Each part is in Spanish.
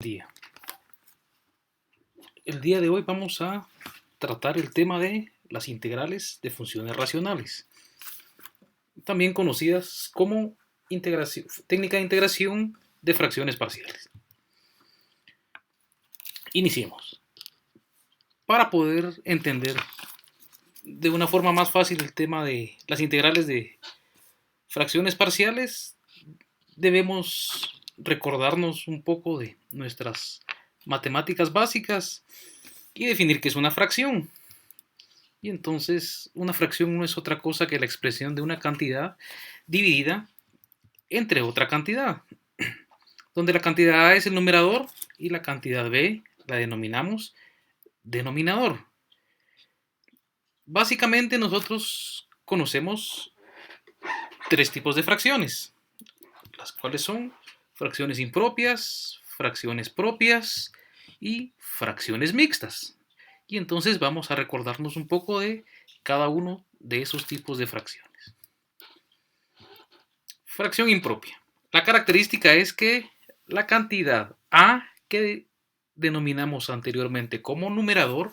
día. El día de hoy vamos a tratar el tema de las integrales de funciones racionales, también conocidas como técnica de integración de fracciones parciales. Iniciemos. Para poder entender de una forma más fácil el tema de las integrales de fracciones parciales, debemos recordarnos un poco de nuestras matemáticas básicas y definir qué es una fracción. Y entonces una fracción no es otra cosa que la expresión de una cantidad dividida entre otra cantidad, donde la cantidad A es el numerador y la cantidad B la denominamos denominador. Básicamente nosotros conocemos tres tipos de fracciones, las cuales son fracciones impropias, fracciones propias y fracciones mixtas. Y entonces vamos a recordarnos un poco de cada uno de esos tipos de fracciones. Fracción impropia. La característica es que la cantidad A, que denominamos anteriormente como numerador,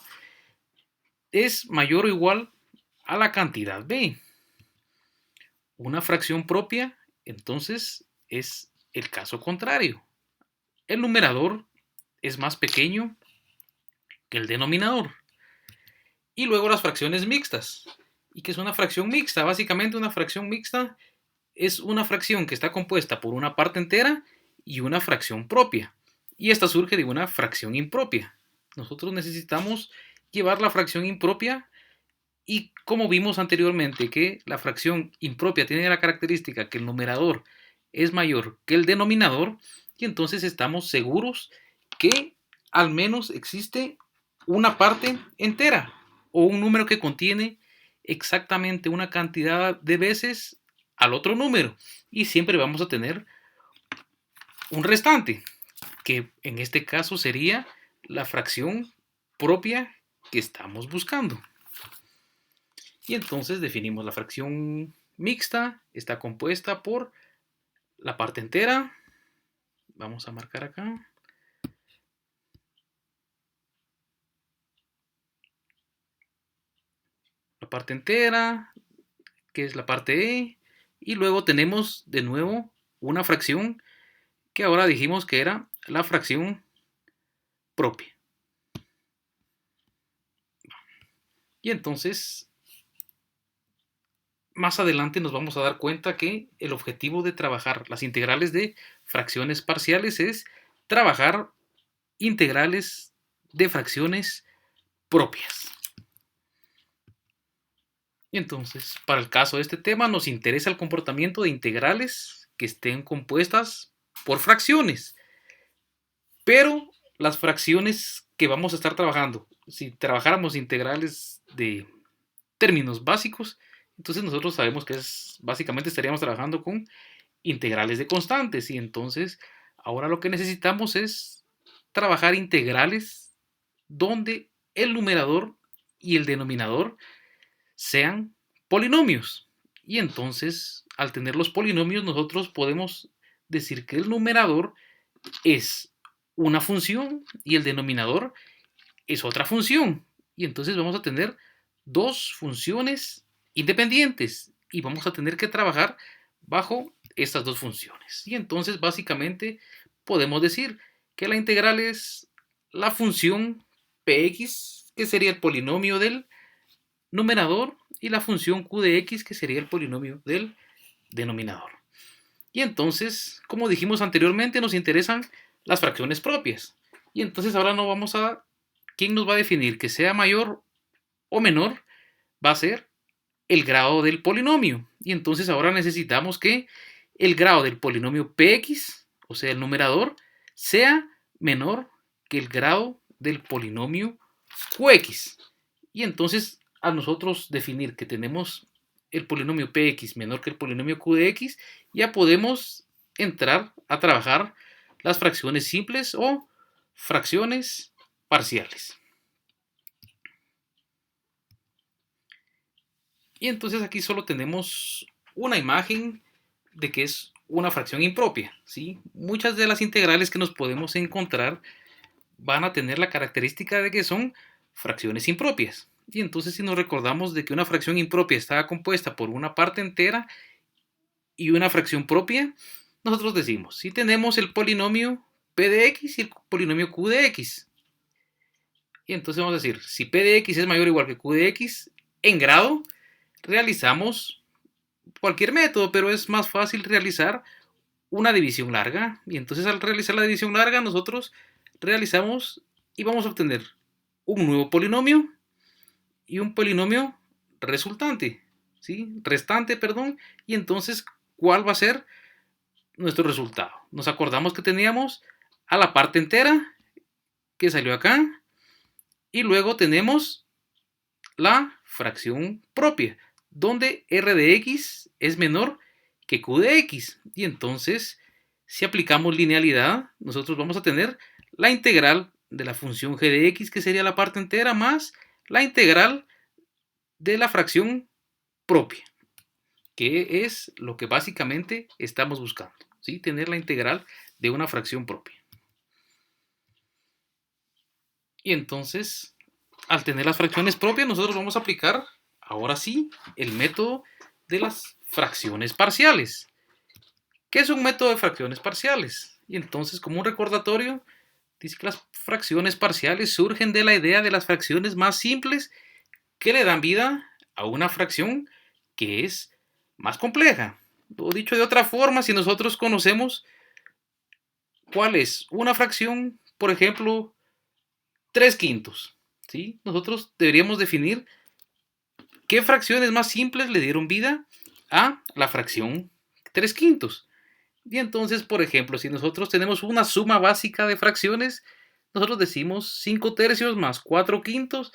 es mayor o igual a la cantidad B. Una fracción propia, entonces, es el caso contrario. El numerador es más pequeño que el denominador. Y luego las fracciones mixtas. ¿Y qué es una fracción mixta? Básicamente una fracción mixta es una fracción que está compuesta por una parte entera y una fracción propia. Y esta surge de una fracción impropia. Nosotros necesitamos llevar la fracción impropia y como vimos anteriormente que la fracción impropia tiene la característica que el numerador es mayor que el denominador, y entonces estamos seguros que al menos existe una parte entera o un número que contiene exactamente una cantidad de veces al otro número, y siempre vamos a tener un restante, que en este caso sería la fracción propia que estamos buscando. Y entonces definimos la fracción mixta, está compuesta por la parte entera, vamos a marcar acá, la parte entera, que es la parte E, y luego tenemos de nuevo una fracción que ahora dijimos que era la fracción propia. Y entonces más adelante nos vamos a dar cuenta que el objetivo de trabajar las integrales de fracciones parciales es trabajar integrales de fracciones propias. Y entonces, para el caso de este tema, nos interesa el comportamiento de integrales que estén compuestas por fracciones. Pero las fracciones que vamos a estar trabajando, si trabajáramos integrales de términos básicos, entonces nosotros sabemos que básicamente estaríamos trabajando con integrales de constantes. Y entonces, ahora lo que necesitamos es trabajar integrales donde el numerador y el denominador sean polinomios. Y entonces, al tener los polinomios, nosotros podemos decir que el numerador es una función y el denominador es otra función. Y entonces vamos a tener dos funciones independientes y vamos a tener que trabajar bajo estas dos funciones. Y entonces, básicamente, podemos decir que la integral es la función px, que sería el polinomio del numerador, y la función q de x, que sería el polinomio del denominador. Y entonces, como dijimos anteriormente, nos interesan las fracciones propias. Y entonces ahora no vamos a... ¿Quién nos va a definir que sea mayor o menor? Va a ser el grado del polinomio. Y entonces ahora necesitamos que el grado del polinomio px, o sea, el numerador, sea menor que el grado del polinomio qx. Y entonces, a nosotros definir que tenemos el polinomio px menor que el polinomio q de x, ya podemos entrar a trabajar las fracciones simples o fracciones parciales. Y entonces aquí solo tenemos una imagen de que es una fracción impropia, ¿sí? Muchas de las integrales que nos podemos encontrar van a tener la característica de que son fracciones impropias. Y entonces si nos recordamos de que una fracción impropia está compuesta por una parte entera y una fracción propia, nosotros decimos, si tenemos el polinomio p de x y el polinomio q de x. Y entonces vamos a decir, si p de x es mayor o igual que q de x, en grado realizamos cualquier método, pero es más fácil realizar una división larga. Y entonces al realizar la división larga, nosotros realizamos y vamos a obtener un nuevo polinomio y un polinomio resultante, ¿sí? Restante, perdón. Y entonces, ¿cuál va a ser nuestro resultado? Nos acordamos que teníamos a la parte entera que salió acá y luego tenemos la fracción propia, donde r de x es menor que q de x. Y entonces, si aplicamos linealidad, nosotros vamos a tener la integral de la función g de x, que sería la parte entera, más la integral de la fracción propia, que es lo que básicamente estamos buscando, ¿sí? Tener la integral de una fracción propia. Y entonces, al tener las fracciones propias, nosotros vamos a aplicar, ahora sí, el método de las fracciones parciales. ¿Qué es un método de fracciones parciales? Y entonces, como un recordatorio, dice que las fracciones parciales surgen de la idea de las fracciones más simples que le dan vida a una fracción que es más compleja. O dicho de otra forma, si nosotros conocemos cuál es una fracción, por ejemplo, 3 quintos, ¿sí? Nosotros deberíamos definir qué fracciones más simples le dieron vida a la fracción 3 quintos. Y entonces, por ejemplo, si nosotros tenemos una suma básica de fracciones, nosotros decimos 5 tercios más 4 quintos,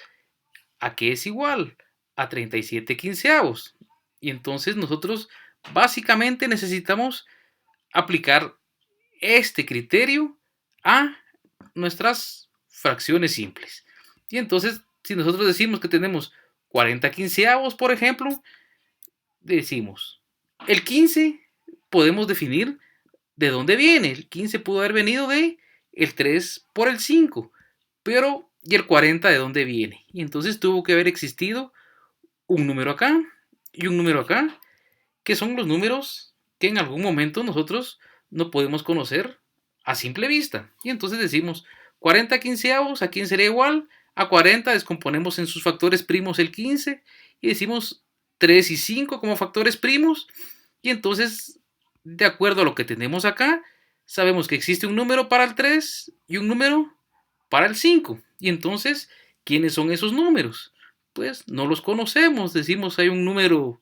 ¿a qué es igual? A 37 quinceavos. Y entonces nosotros básicamente necesitamos aplicar este criterio a nuestras fracciones simples. Y entonces, si nosotros decimos que tenemos 40 quinceavos, por ejemplo, decimos, el 15 podemos definir de dónde viene. El 15 pudo haber venido de el 3 por el 5, pero ¿y el 40 de dónde viene? Y entonces tuvo que haber existido un número acá y un número acá, que son los números que en algún momento nosotros no podemos conocer a simple vista. Y entonces decimos 40 quinceavos, ¿a quién sería igual? A 40 descomponemos en sus factores primos el 15 y decimos 3 y 5 como factores primos. Y entonces, de acuerdo a lo que tenemos acá, sabemos que existe un número para el 3 y un número para el 5. Y entonces, ¿quiénes son esos números? Pues no los conocemos. Decimos hay un número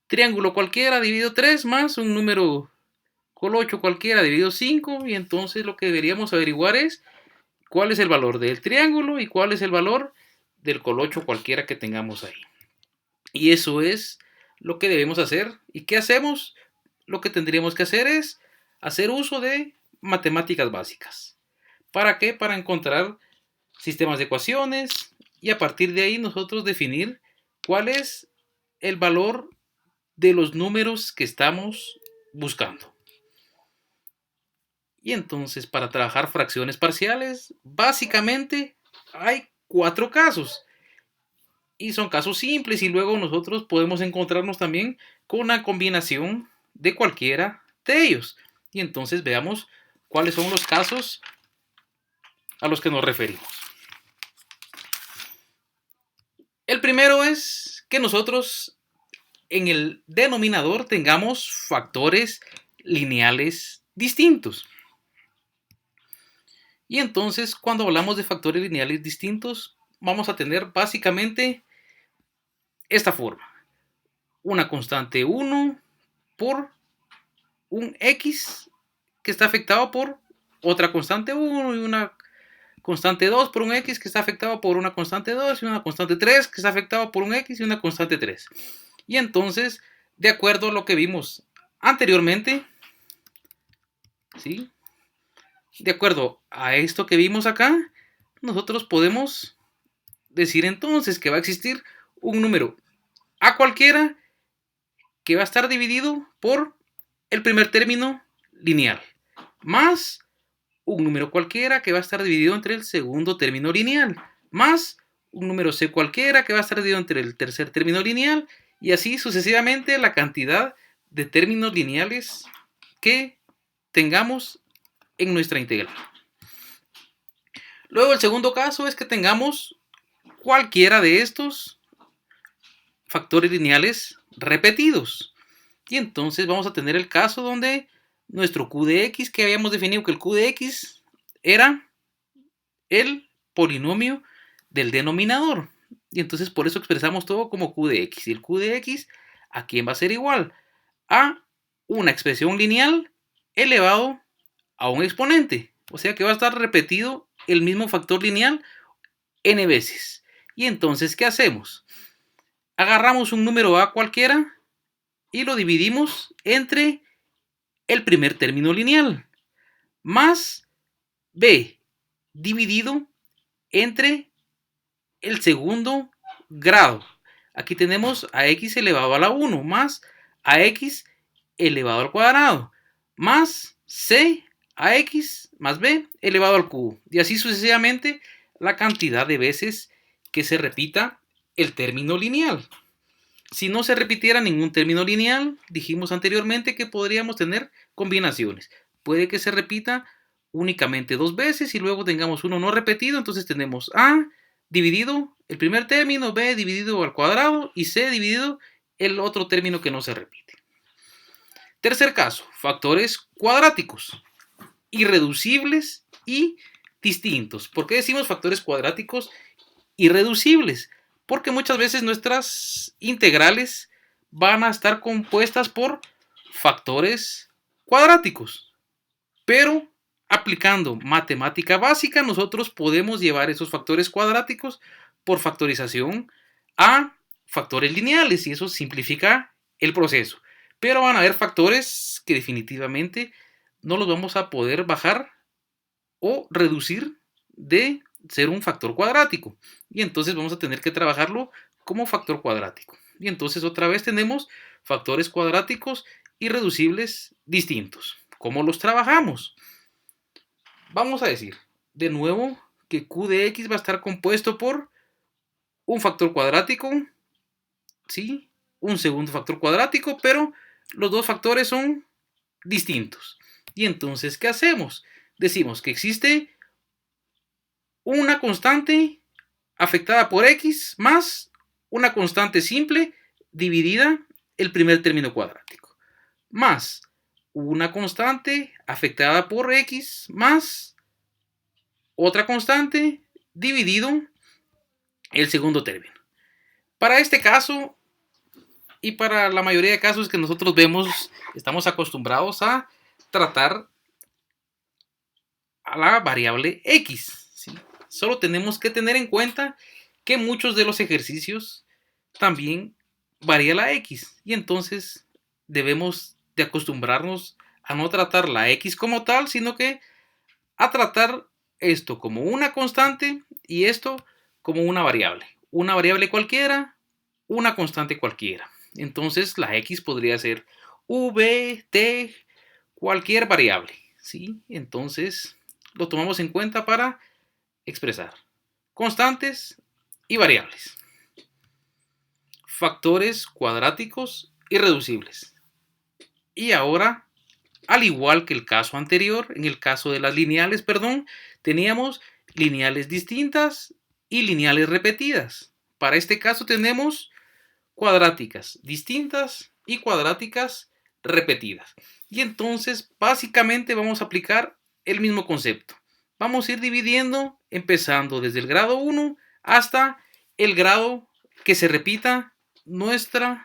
triángulo cualquiera dividido 3 más un número colocho cualquiera dividido 5 y entonces lo que deberíamos averiguar es cuál es el valor del triángulo y cuál es el valor del colocho cualquiera que tengamos ahí. Y eso es lo que debemos hacer. ¿Y qué hacemos? Lo que tendríamos que hacer es hacer uso de matemáticas básicas. ¿Para qué? Para encontrar sistemas de ecuaciones y a partir de ahí nosotros definir cuál es el valor de los números que estamos buscando. Y entonces para trabajar fracciones parciales, básicamente hay 4 casos. Y son casos simples y luego nosotros podemos encontrarnos también con una combinación de cualquiera de ellos. Y entonces veamos cuáles son los casos a los que nos referimos. El primero es que nosotros en el denominador tengamos factores lineales distintos. Y entonces cuando hablamos de factores lineales distintos, vamos a tener básicamente esta forma. Una constante 1 por un x que está afectado por otra constante 1 y una constante 2 por un x que está afectado por una constante 2 y una constante 3 que está afectado por un x y una constante 3. Y entonces, de acuerdo a lo que vimos anteriormente, ¿sí? De acuerdo a esto que vimos acá, nosotros podemos decir entonces que va a existir un número a cualquiera que va a estar dividido por el primer término lineal, más un número cualquiera que va a estar dividido entre el segundo término lineal, más un número c cualquiera que va a estar dividido entre el tercer término lineal, y así sucesivamente la cantidad de términos lineales que tengamos en nuestra integral. Luego el segundo caso es que tengamos cualquiera de estos factores lineales repetidos. Y entonces vamos a tener el caso donde nuestro q de x, que habíamos definido que el q de x era el polinomio del denominador. Y entonces por eso expresamos todo como q de x. Y el q de x, ¿a quién va a ser igual? A una expresión lineal elevado a un exponente. O sea que va a estar repetido el mismo factor lineal n veces. Y entonces, ¿qué hacemos? Agarramos un número a cualquiera y lo dividimos entre el primer término lineal más b dividido entre el segundo grado. Aquí tenemos a x elevado a la 1 más a x elevado al cuadrado más c a x más b elevado al cubo. Y así sucesivamente la cantidad de veces que se repita el término lineal. Si no se repitiera ningún término lineal, dijimos anteriormente que podríamos tener combinaciones. Puede que se repita únicamente 2 veces y luego tengamos uno no repetido, entonces tenemos a dividido el primer término, b dividido al cuadrado y c dividido el otro término que no se repite. Tercer caso, factores cuadráticos, irreducibles y distintos. ¿Por qué decimos factores cuadráticos irreducibles? Porque muchas veces nuestras integrales van a estar compuestas por factores cuadráticos. Pero aplicando matemática básica, nosotros podemos llevar esos factores cuadráticos por factorización a factores lineales y eso simplifica el proceso. Pero van a haber factores que definitivamente no los vamos a poder bajar o reducir de ser un factor cuadrático. Y entonces vamos a tener que trabajarlo como factor cuadrático. Y entonces otra vez tenemos factores cuadráticos irreducibles distintos. ¿Cómo los trabajamos? Vamos a decir de nuevo que q de x va a estar compuesto por un factor cuadrático, ¿sí? Un segundo factor cuadrático, pero los dos factores son distintos. Y entonces, ¿qué hacemos? Decimos que existe una constante afectada por x más una constante simple dividida el primer término cuadrático, más una constante afectada por x más otra constante dividido el segundo término. Para este caso y para la mayoría de casos que nosotros vemos, estamos acostumbrados a tratar a la variable x, ¿sí? Solo tenemos que tener en cuenta que muchos de los ejercicios también varía la x y entonces debemos de acostumbrarnos a no tratar la x como tal, sino que a tratar esto como una constante y esto como una variable cualquiera, una constante cualquiera. Entonces la x podría ser v, t, cualquier variable, ¿sí? Entonces lo tomamos en cuenta para expresar constantes y variables. Factores cuadráticos irreducibles. Y ahora, al igual que el caso anterior, en el caso de las lineales, teníamos lineales distintas y lineales repetidas. Para este caso tenemos cuadráticas distintas y cuadráticas repetidas. Y entonces, básicamente vamos a aplicar el mismo concepto. Vamos a ir dividiendo, empezando desde el grado 1 hasta el grado que se repita nuestro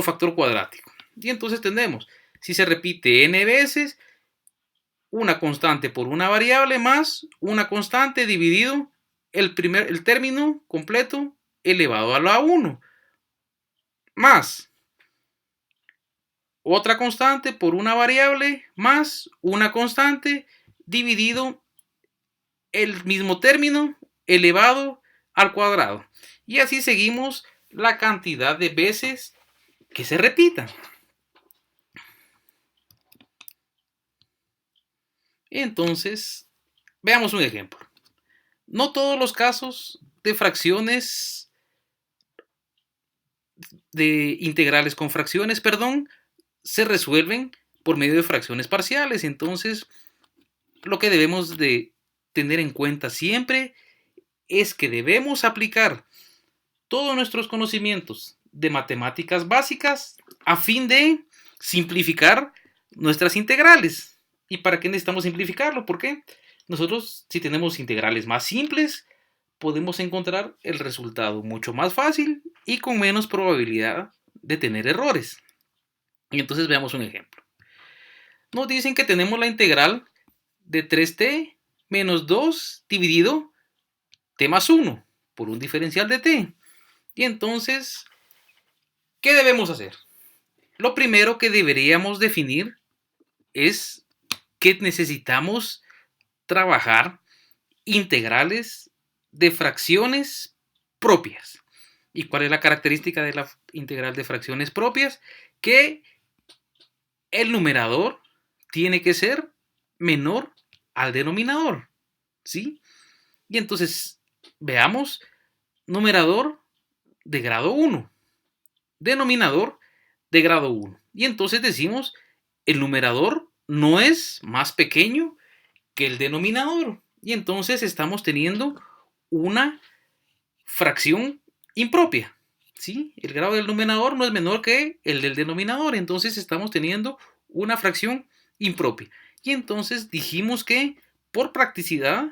factor cuadrático. Y entonces tenemos, si se repite n veces, una constante por una variable más una constante dividido el término completo elevado a la 1 más otra constante por una variable más una constante dividido el mismo término elevado al cuadrado. Y así seguimos la cantidad de veces que se repitan. Entonces, veamos un ejemplo. No todos los casos de fracciones, de integrales con fracciones, perdón, se resuelven por medio de fracciones parciales. Entonces, lo que debemos de tener en cuenta siempre es que debemos aplicar todos nuestros conocimientos de matemáticas básicas a fin de simplificar nuestras integrales. ¿Y para qué necesitamos simplificarlo? Porque nosotros, si tenemos integrales más simples, podemos encontrar el resultado mucho más fácil y con menos probabilidad de tener errores. Y entonces veamos un ejemplo. Nos dicen que tenemos la integral de 3t menos 2 dividido t más 1 por un diferencial de t. Y entonces, ¿qué debemos hacer? Lo primero que deberíamos definir es que necesitamos trabajar integrales de fracciones propias. ¿Y cuál es la característica de la integral de fracciones propias? Que el numerador tiene que ser menor al denominador, ¿sí? Y entonces, veamos, numerador de grado 1, denominador de grado 1. Y entonces decimos, el numerador no es más pequeño que el denominador. Y entonces estamos teniendo una fracción impropia, ¿sí? El grado del numerador no es menor que el del denominador. Entonces estamos teniendo una fracción impropia. Y entonces dijimos que por practicidad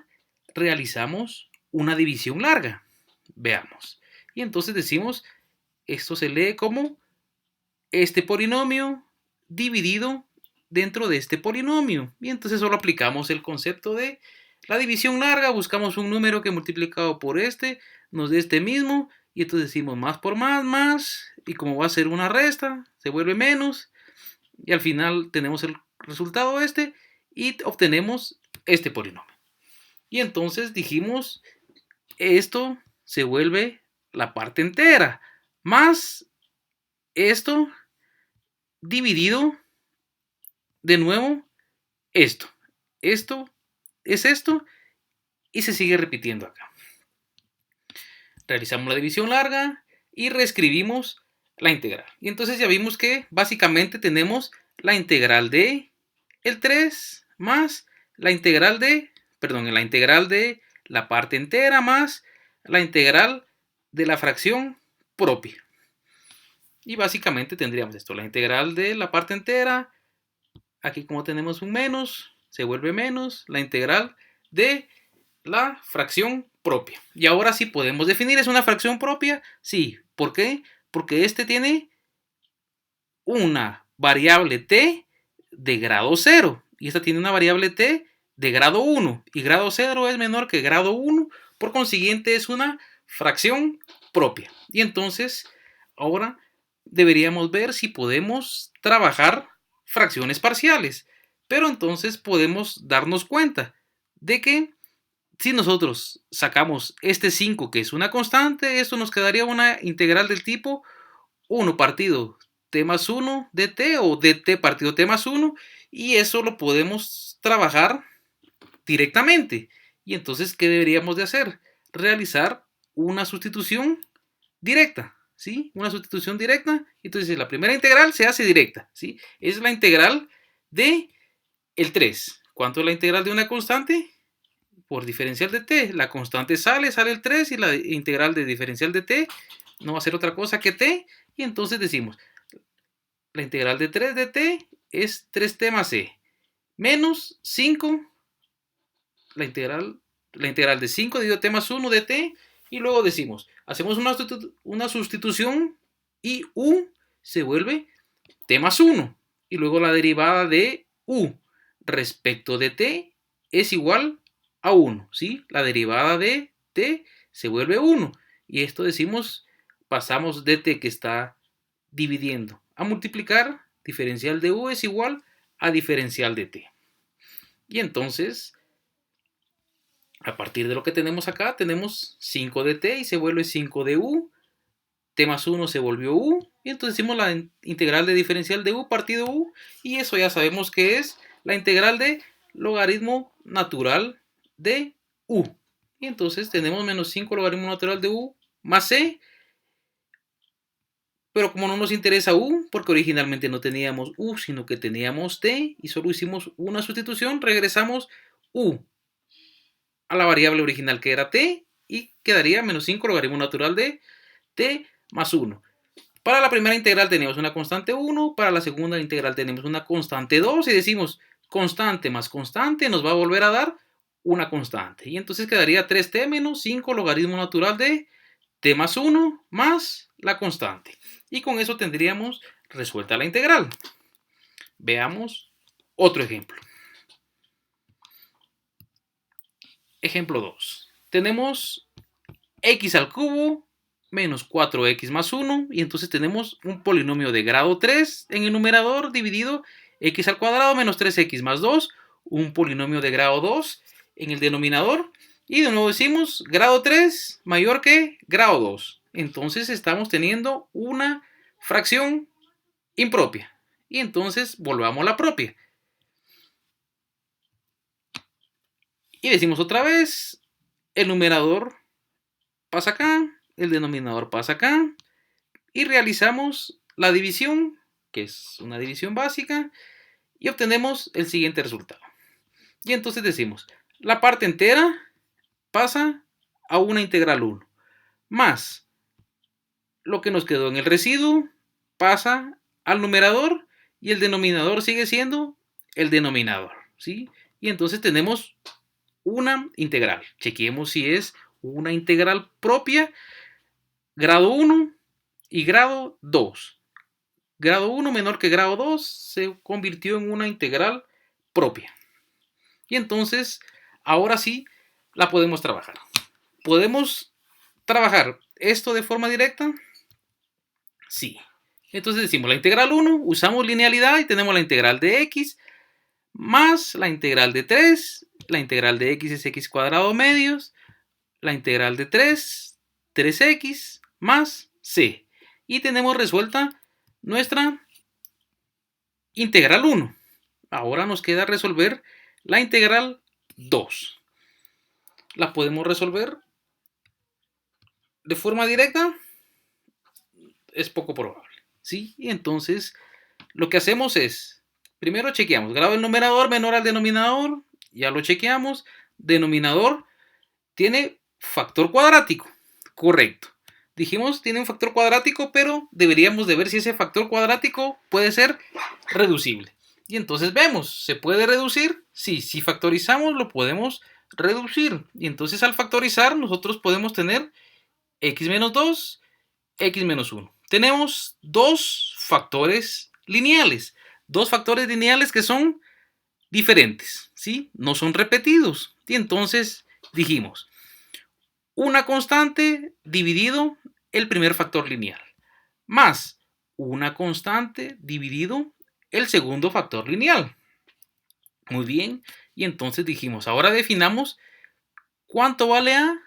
realizamos una división larga. Veamos. Y entonces decimos, esto se lee como este polinomio dividido dentro de este polinomio. Y entonces solo aplicamos el concepto de la división larga, buscamos un número que multiplicado por este nos dé este mismo, y entonces decimos más por más, y como va a ser una resta, se vuelve menos, y al final tenemos el resultado este, y obtenemos este polinomio. Y entonces dijimos, esto se vuelve la parte entera, más esto dividido de nuevo esto. Esto es esto y se sigue repitiendo acá. Realizamos la división larga y reescribimos la integral. Y entonces ya vimos que básicamente tenemos la integral de el 3 más la integral de la parte entera más la integral de la fracción propia. Y básicamente tendríamos esto, la integral de la parte entera. Aquí como tenemos un menos, se vuelve menos la integral de la fracción propia. Y ahora sí podemos definir, ¿es una fracción propia? Sí. ¿Por qué? Porque este tiene una variable t de grado 0 y esta tiene una variable t de grado 1 y grado 0 es menor que grado 1, por consiguiente es una fracción propia. Y entonces ahora deberíamos ver si podemos trabajar fracciones parciales, pero entonces podemos darnos cuenta de que si nosotros sacamos este 5 que es una constante, esto nos quedaría una integral del tipo 1 partido t más 1 de t o dt partido t más 1, y eso lo podemos trabajar directamente. Y entonces, ¿qué deberíamos de hacer? Realizar una sustitución directa, ¿sí? Una sustitución directa. Entonces, la primera integral se hace directa, ¿sí? Es la integral de el 3. ¿Cuánto es la integral de una constante? Por diferencial de t. La constante sale el 3 y la integral de diferencial de t no va a ser otra cosa que t. Y entonces decimos, la integral de 3 de t es 3t más e. Menos 5, la integral de 5 dividido t más 1 de t. Y luego decimos, hacemos una sustitución y u se vuelve t más 1. Y luego la derivada de u respecto de t es igual a 1, ¿sí? La derivada de t se vuelve 1. Y esto decimos, pasamos de t que está dividiendo a multiplicar, diferencial de u es igual a diferencial de t. Y entonces, a partir de lo que tenemos acá, tenemos 5 de t y se vuelve 5 de u. T más 1 se volvió u. Y entonces hicimos la integral de diferencial de u partido u. Y eso ya sabemos que es la integral de logaritmo natural de u. Y entonces tenemos menos 5 logaritmo natural de u más c. Pero como no nos interesa u, porque originalmente no teníamos u, sino que teníamos t, y solo hicimos una sustitución, regresamos u a la variable original que era t, y quedaría menos 5 logaritmo natural de t más 1. Para la primera integral tenemos una constante 1, para la segunda integral tenemos una constante 2, y decimos constante más constante nos va a volver a dar una constante. Y entonces quedaría 3t menos 5 logaritmo natural de t más 1 más la constante. Y con eso tendríamos resuelta la integral. Veamos otro ejemplo. Ejemplo 2. Tenemos x al cubo menos 4x más 1. Y entonces tenemos un polinomio de grado 3 en el numerador dividido x al cuadrado menos 3x más 2. Un polinomio de grado 2 en el denominador. Y de nuevo decimos grado 3 mayor que grado 2. Entonces estamos teniendo una fracción impropia. Y entonces volvamos a la propia. Y decimos otra vez, el numerador pasa acá, el denominador pasa acá. Y realizamos la división, que es una división básica. Y obtenemos el siguiente resultado. Y entonces decimos, la parte entera pasa a una integral 1. Más lo que nos quedó en el residuo pasa al numerador y el denominador sigue siendo el denominador, ¿sí? Y entonces tenemos una integral. Chequeemos si es una integral propia, grado 1 y grado 2. Grado 1 menor que grado 2 se convirtió en una integral propia. Y entonces, ahora sí, la podemos trabajar. ¿Podemos trabajar esto de forma directa? Sí. Entonces decimos la integral 1, usamos linealidad y tenemos la integral de x más la integral de 3. La integral de x es x cuadrado medios. La integral de 3, 3x más c. Y tenemos resuelta nuestra integral 1. Ahora nos queda resolver la integral 2. ¿La podemos resolver de forma directa? Es poco probable, ¿sí? Y entonces lo que hacemos es, primero chequeamos, grado del numerador menor al denominador, ya lo chequeamos, denominador tiene factor cuadrático, correcto. Dijimos tiene un factor cuadrático, pero deberíamos de ver si ese factor cuadrático puede ser reducible. Y entonces vemos, ¿se puede reducir? Sí, si factorizamos lo podemos reducir. Y entonces al factorizar nosotros podemos tener x menos 2, x menos 1. Tenemos dos factores lineales. Dos factores lineales que son diferentes, ¿sí? No son repetidos. Y entonces dijimos, una constante dividido el primer factor lineal, más una constante dividido el segundo factor lineal. Muy bien, y entonces dijimos, ahora definamos cuánto vale A,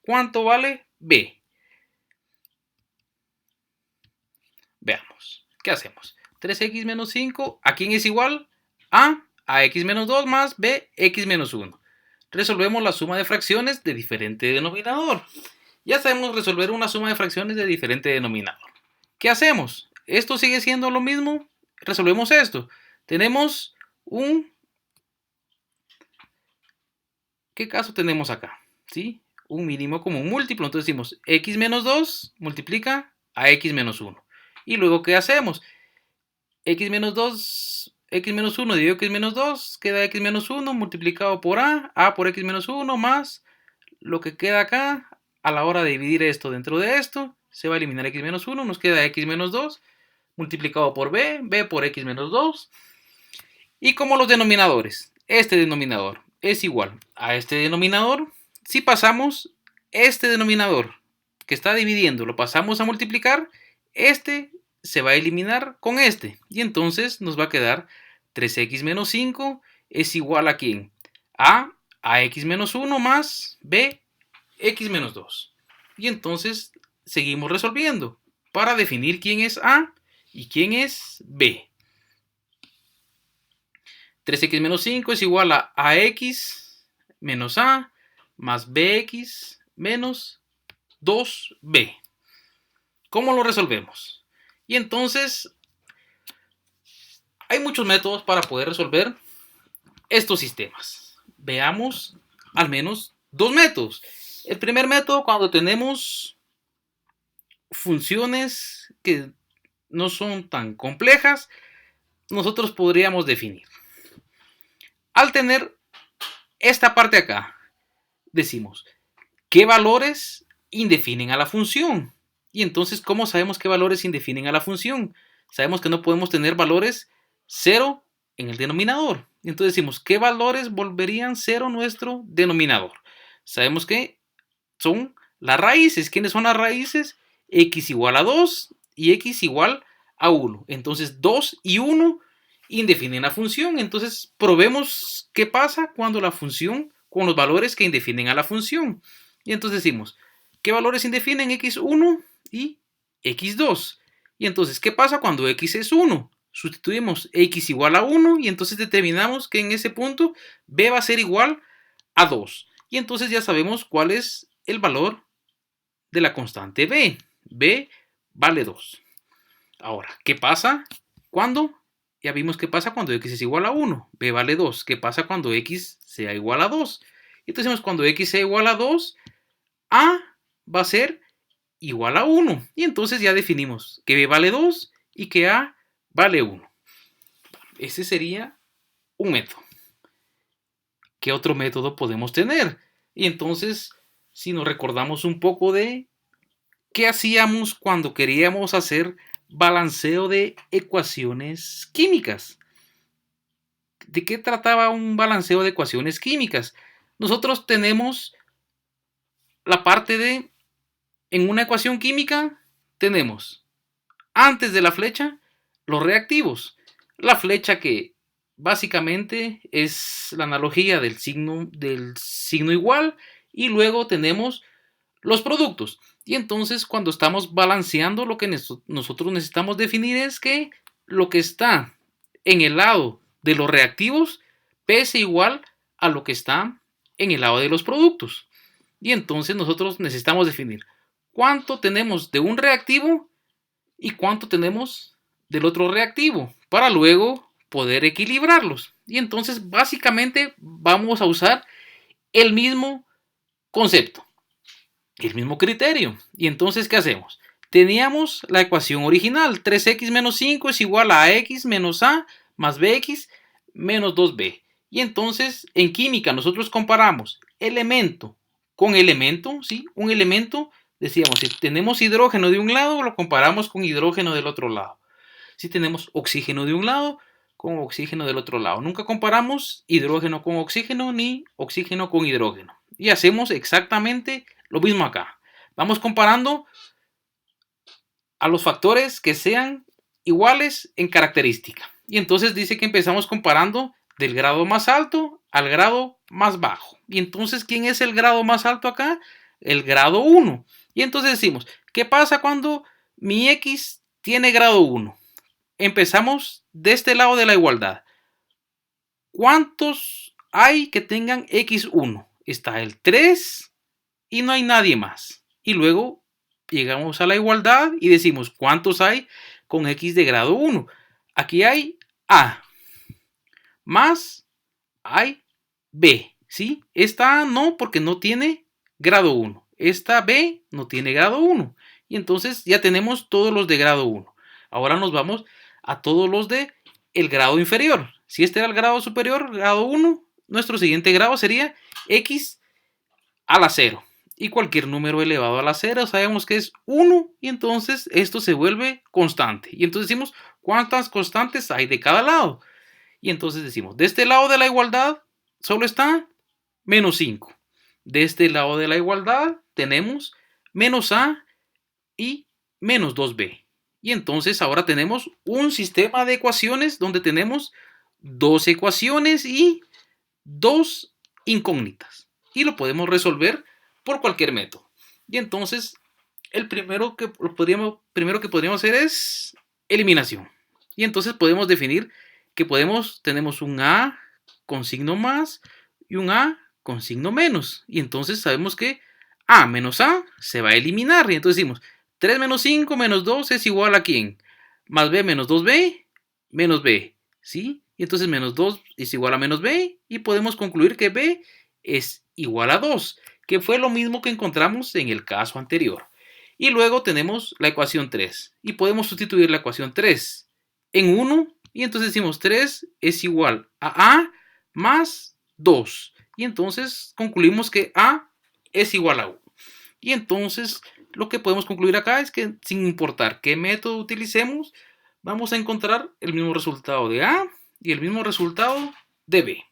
cuánto vale B. Veamos, ¿qué hacemos? 3x menos 5, ¿a quién es igual? A x menos 2 más b, x menos 1. Resolvemos la suma de fracciones de diferente denominador. Ya sabemos resolver una suma de fracciones de diferente denominador. ¿Qué hacemos? Esto sigue siendo lo mismo. Resolvemos esto. Tenemos un... ¿Qué caso tenemos acá? ¿Sí? Un mínimo común múltiplo. Entonces decimos x menos 2 multiplica a x menos 1. Y luego, ¿qué hacemos? X menos 2, x menos 1 dividido x menos 2 queda x menos 1 multiplicado por a por x menos 1 más lo que queda acá. A la hora de dividir esto dentro de esto, se va a eliminar x menos 1, nos queda x menos 2 multiplicado por b, b por x menos 2. Y como los denominadores, este denominador es igual a este denominador, si pasamos este denominador que está dividiendo, lo pasamos a multiplicar, este se va a eliminar con este. Y entonces nos va a quedar 3x menos 5 es igual a ¿quién? A x menos 1 más b, x menos 2. Y entonces seguimos resolviendo para definir quién es A y quién es B. 3x menos 5 es igual a ax menos a más bx menos 2b. ¿Cómo lo resolvemos? Y entonces hay muchos métodos para poder resolver estos sistemas. Veamos al menos dos métodos. El primer método, cuando tenemos funciones que no son tan complejas, nosotros podríamos definir. Al tener esta parte acá, decimos qué valores indefinen a la función. Y entonces, ¿cómo sabemos qué valores indefinen a la función? Sabemos que no podemos tener valores 0 en el denominador. Entonces decimos, ¿qué valores volverían 0 nuestro denominador? Sabemos que son las raíces. ¿Quiénes son las raíces? X igual a 2 y x igual a 1. Entonces 2 y 1 indefinen la función. Entonces probemos qué pasa cuando la función, con los valores que indefinen a la función. Y entonces decimos, ¿qué valores indefinen x1 y x2? Y entonces, ¿qué pasa cuando x es 1? Sustituimos x igual a 1 y entonces determinamos que en ese punto b va a ser igual a 2. Y entonces ya sabemos cuál es el valor de la constante b. b vale 2. Ahora, ¿qué pasa cuando? Ya vimos qué pasa cuando x es igual a 1. b vale 2. ¿Qué pasa cuando x sea igual a 2? Entonces decimos, cuando x sea igual a 2, a va a ser igual a 1. Y entonces ya definimos que b vale 2 y que a vale 1. Ese sería un método. ¿Qué otro método podemos tener? Y entonces, si nos recordamos un poco de qué hacíamos cuando queríamos hacer balanceo de ecuaciones químicas. ¿De qué trataba un balanceo de ecuaciones químicas? Nosotros tenemos la parte de, en una ecuación química, tenemos antes de la flecha los reactivos. La flecha que básicamente es la analogía del signo igual, y luego tenemos los productos. Y entonces cuando estamos balanceando, lo que nosotros necesitamos definir es que lo que está en el lado de los reactivos pese igual a lo que está en el lado de los productos. Y entonces nosotros necesitamos definir cuánto tenemos de un reactivo y cuánto tenemos del otro reactivo para luego poder equilibrarlos. Y entonces básicamente vamos a usar el mismo concepto, el mismo criterio. Y entonces, ¿qué hacemos? Teníamos la ecuación original, 3x menos 5 es igual a x menos a más bx menos 2b. Y entonces, en química, nosotros comparamos elemento con elemento, ¿sí? Un elemento, decíamos, si tenemos hidrógeno de un lado, lo comparamos con hidrógeno del otro lado. Si tenemos oxígeno de un lado, con oxígeno del otro lado. Nunca comparamos hidrógeno con oxígeno ni oxígeno con hidrógeno. Y hacemos exactamente lo mismo acá. Vamos comparando a los factores que sean iguales en característica. Y entonces dice que empezamos comparando del grado más alto al grado más bajo. Y entonces, ¿quién es el grado más alto acá? El grado 1. Y entonces decimos, ¿qué pasa cuando mi x tiene grado 1? Empezamos de este lado de la igualdad. ¿Cuántos hay que tengan x1? Está el 3 y no hay nadie más. Y luego llegamos a la igualdad y decimos, ¿cuántos hay con x de grado 1? Aquí hay a más hay b, ¿sí? Esta a no, porque no tiene grado 1. Esta b no tiene grado 1. Y entonces ya tenemos todos los de grado 1. Ahora nos vamos a todos los de el grado inferior. Si este era el grado superior, grado 1, nuestro siguiente grado sería x a la 0. Y cualquier número elevado a la 0 sabemos que es 1, y entonces esto se vuelve constante. Y entonces decimos, ¿cuántas constantes hay de cada lado? Y entonces decimos, de este lado de la igualdad solo está menos 5. De este lado de la igualdad tenemos menos a y menos 2b. Y entonces ahora tenemos un sistema de ecuaciones donde tenemos dos ecuaciones y dos incógnitas. Y lo podemos resolver por cualquier método. Y entonces el primero que podríamos hacer es eliminación. Y entonces podemos definir que tenemos un A con signo más y un A con signo menos. Y entonces sabemos que A menos A se va a eliminar. Y entonces decimos 3 menos 5 menos 2 es igual a ¿quién? Más B menos 2B menos B. ¿Sí? Y entonces menos 2 es igual a menos B. Y podemos concluir que B es igual a 2, que fue lo mismo que encontramos en el caso anterior. Y luego tenemos la ecuación 3. Y podemos sustituir la ecuación 3 en 1. Y entonces decimos 3 es igual a más 2. Y entonces concluimos que A es igual a 1. Y entonces lo que podemos concluir acá es que sin importar qué método utilicemos, vamos a encontrar el mismo resultado de A y el mismo resultado de B.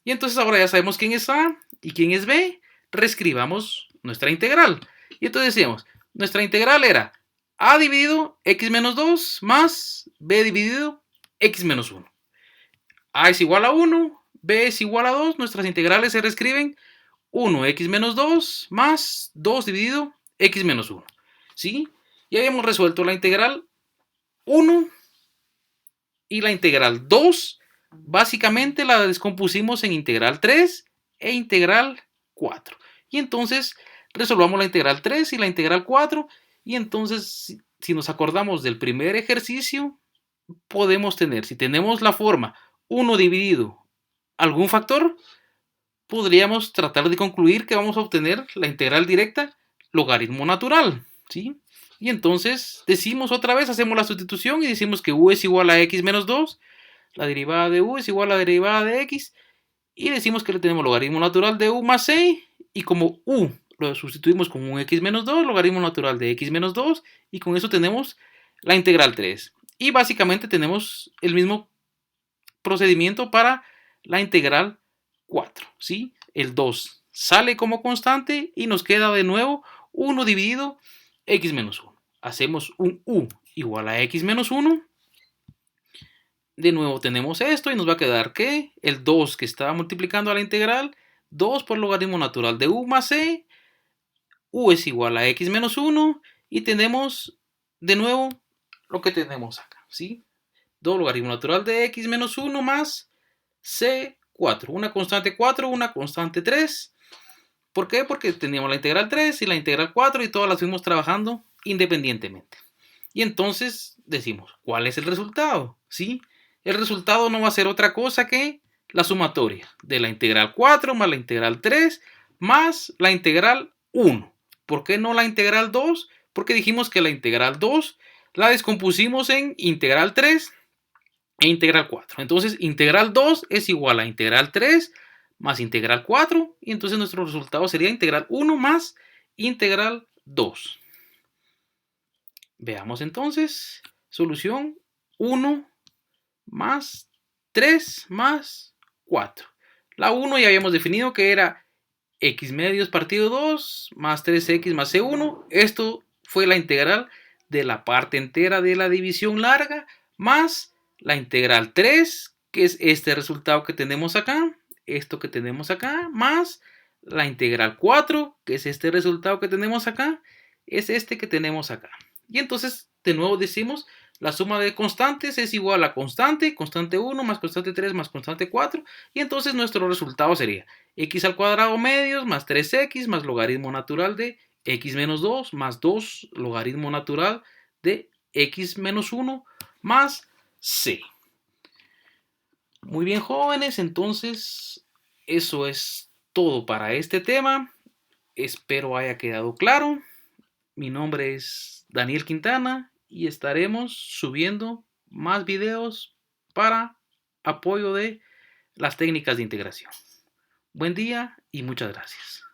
Y entonces ahora ya sabemos quién es A y quién es B. Reescribamos nuestra integral. Y entonces decíamos, nuestra integral era A dividido x menos 2 más B dividido x menos 1. A es igual a 1, B es igual a 2. Nuestras integrales se reescriben 1x menos 2 más 2 dividido x menos 1. ¿Sí? Ya habíamos resuelto la integral 1 y la integral 2. Básicamente la descompusimos en integral 3 e integral 4. Y entonces resolvamos la integral 3 y la integral 4. Y entonces, si nos acordamos del primer ejercicio, podemos tener, si tenemos la forma 1 dividido algún factor, podríamos tratar de concluir que vamos a obtener la integral directa logaritmo natural, ¿sí? Y entonces decimos otra vez, hacemos la sustitución y decimos que u es igual a x menos 2, la derivada de u es igual a la derivada de x, y decimos que le tenemos logaritmo natural de u más c, y como u lo sustituimos con un x menos 2, logaritmo natural de x menos 2, y con eso tenemos la integral 3. Y básicamente tenemos el mismo procedimiento para la integral 4, ¿sí? El 2 sale como constante y nos queda de nuevo 1 dividido x menos 1. Hacemos un u igual a x menos 1. De nuevo tenemos esto y nos va a quedar que el 2 que estaba multiplicando a la integral, 2 por logaritmo natural de u más c, u es igual a x menos 1 y tenemos de nuevo lo que tenemos acá, ¿sí? 2 logaritmo natural de x menos 1 más c4. Una constante 4, una constante 3. ¿Por qué? Porque teníamos la integral 3 y la integral 4 y todas las fuimos trabajando independientemente. Y entonces decimos, ¿cuál es el resultado? ¿Sí? El resultado no va a ser otra cosa que la sumatoria de la integral 4 más la integral 3 más la integral 1. ¿Por qué no la integral 2? Porque dijimos que la integral 2 la descompusimos en integral 3 e integral 4. Entonces, integral 2 es igual a integral 3 más integral 4. Y entonces nuestro resultado sería integral 1 más integral 2. Veamos entonces. Solución 1 más 3 más 4. La 1 ya habíamos definido que era x medios partido 2 más 3x más c1. Esto fue la integral de la parte entera de la división larga más la integral 3, que es este resultado que tenemos acá, esto que tenemos acá, más la integral 4, que es este resultado que tenemos acá, es este que tenemos acá. Y entonces, de nuevo decimos, la suma de constantes es igual a constante 1 más constante 3 más constante 4, y entonces nuestro resultado sería x al cuadrado medios más 3x más logaritmo natural de x menos 2 más 2 logaritmo natural de x menos 1 más c. Muy bien, jóvenes, entonces eso es todo para este tema. Espero haya quedado claro. Mi nombre es Daniel Quintana y estaremos subiendo más videos para apoyo de las técnicas de integración. Buen día y muchas gracias.